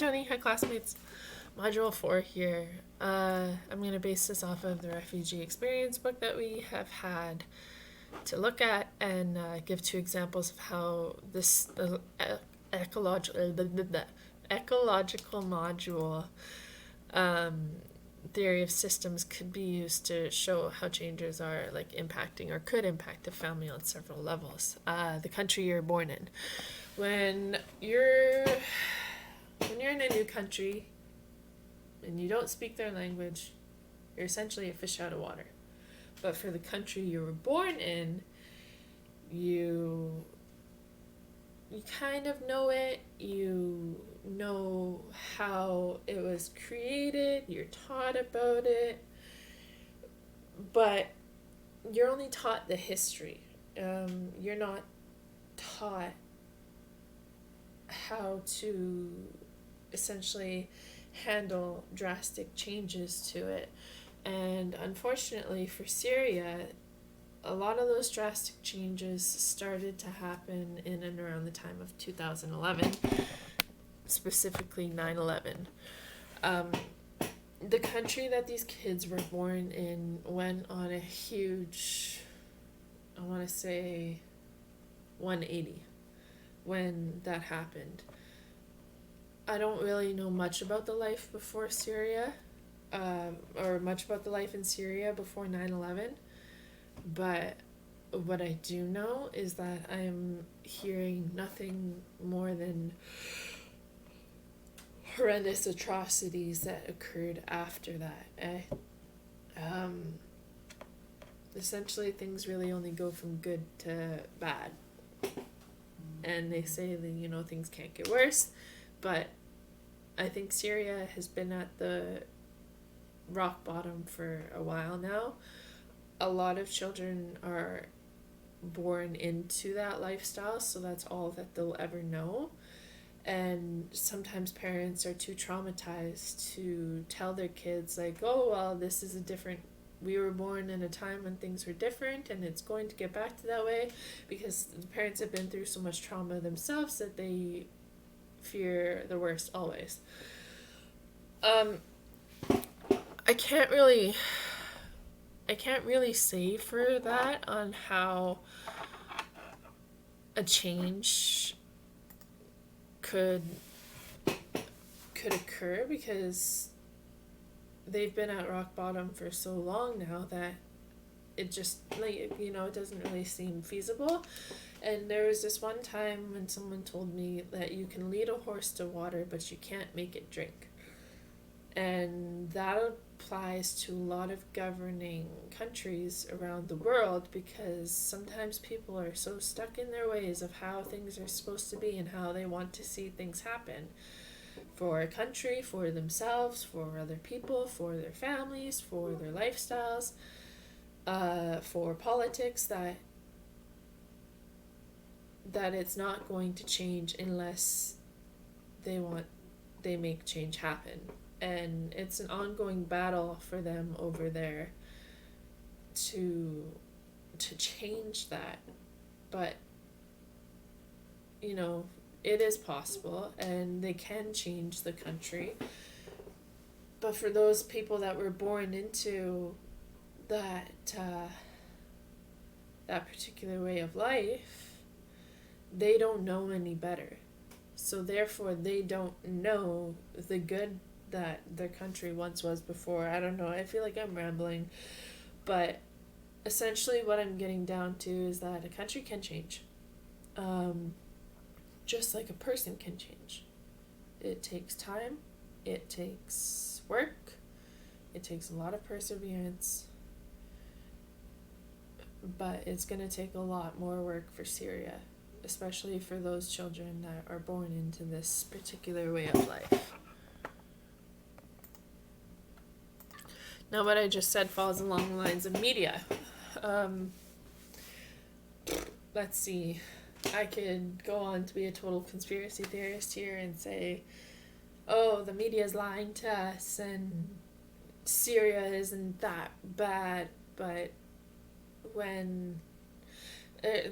Tony. Hi, classmates. Module 4 here. I'm going to base this off of the refugee experience book that we have had to look at and give two examples of how this ecological module theory of systems could be used to show how changes are like impacting or could impact a family on several levels. The country you're born in. When you're in a new country and you don't speak their language, you're essentially a fish out of water. But for the country you were born in, you kind of know it, you know how it was created, you're taught about it, but you're only taught the history. You're not taught how to essentially handle drastic changes to it. And unfortunately for Syria, a lot of those drastic changes started to happen in and around the time of 2011, specifically 9/11. The country that these kids were born in went on a huge, I want to say, 180 when that happened. I don't really know much about the life before Syria, or much about the life in Syria before 9/11, but what I do know is that I'm hearing nothing more than horrendous atrocities that occurred after that. Essentially, things really only go from good to bad. And they say that, things can't get worse, but I think Syria has been at the rock bottom for a while now. A lot of children are born into that lifestyle, so that's all that they'll ever know. And sometimes parents are too traumatized to tell their kids, like, oh, well, this is we were born in a time when things were different and it's going to get back to that way, because the parents have been through so much trauma themselves that they fear the worst always. I can't really say for that on how a change could occur, because they've been at rock bottom for so long now that it just it doesn't really seem feasible. And there was this one time when someone told me that you can lead a horse to water but you can't make it drink. And that applies to a lot of governing countries around the world, because sometimes people are so stuck in their ways of how things are supposed to be and how they want to see things happen for a country, for themselves, for other people, for their families, for their lifestyles, for politics, that it's not going to change unless they make change happen. And it's an ongoing battle for them over there to change that. But it is possible, and they can change the country. But for those people that were born into that particular way of life, they don't know any better. So therefore, they don't know the good that their country once was before. I don't know. I feel like I'm rambling. But essentially what I'm getting down to is that a country can change. Just like a person can change. It takes time. It takes work. It takes a lot of perseverance. But it's going to take a lot more work for Syria, especially for those children that are born into this particular way of life. Now, what I just said falls along the lines of media. Let's see. I could go on to be a total conspiracy theorist here and say, oh, the media is lying to us and Syria isn't that bad. But when,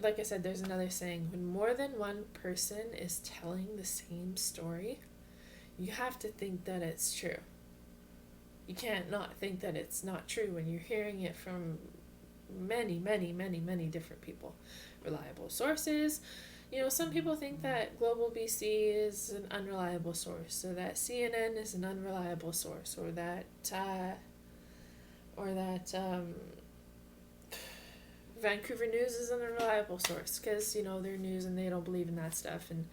like I said, there's another saying, when more than one person is telling the same story, you have to think that it's true. You can't not think that it's not true when you're hearing it from many, many, many, many different people. Reliable sources. You know, some people think that Global BC is an unreliable source, or that CNN is an unreliable source, or that Vancouver News is an unreliable source because, you know, they're news and they don't believe in that stuff. And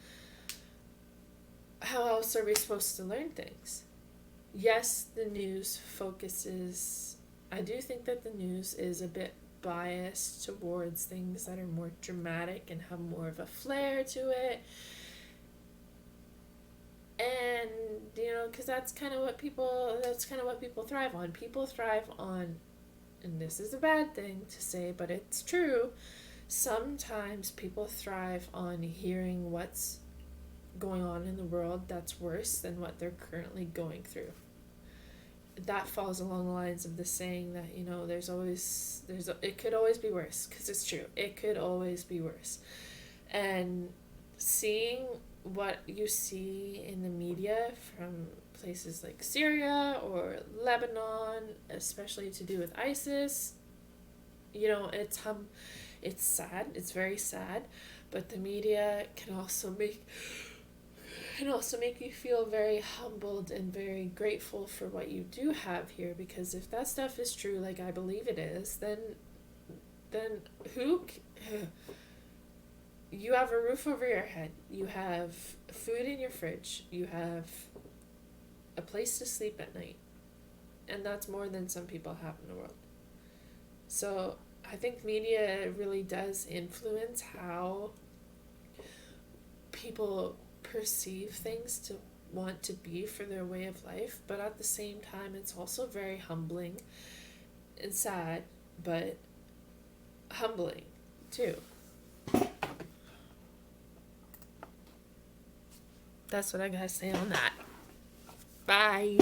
how else are we supposed to learn things? Yes, the news focuses. I do think that the news is a bit biased towards things that are more dramatic and have more of a flair to it. And, you know, because that's kind of what people thrive on. People thrive on, and this is a bad thing to say, but it's true. Sometimes people thrive on hearing what's going on in the world that's worse than what they're currently going through. That falls along the lines of the saying that, you know, it could always be worse, because it's true. It could always be worse. And seeing what you see in the media from places like Syria or Lebanon, especially to do with ISIS, you know, it's sad. It's very sad, but the media can also make you feel very humbled and very grateful for what you do have here, because if that stuff is true, like I believe it is, then you have a roof over your head, you have food in your fridge, you have a place to sleep at night, and that's more than some people have in the world. So I think media really does influence how people perceive things to want to be for their way of life, but at the same time it's also very humbling and sad, but humbling too. That's what I gotta say on that. Bye.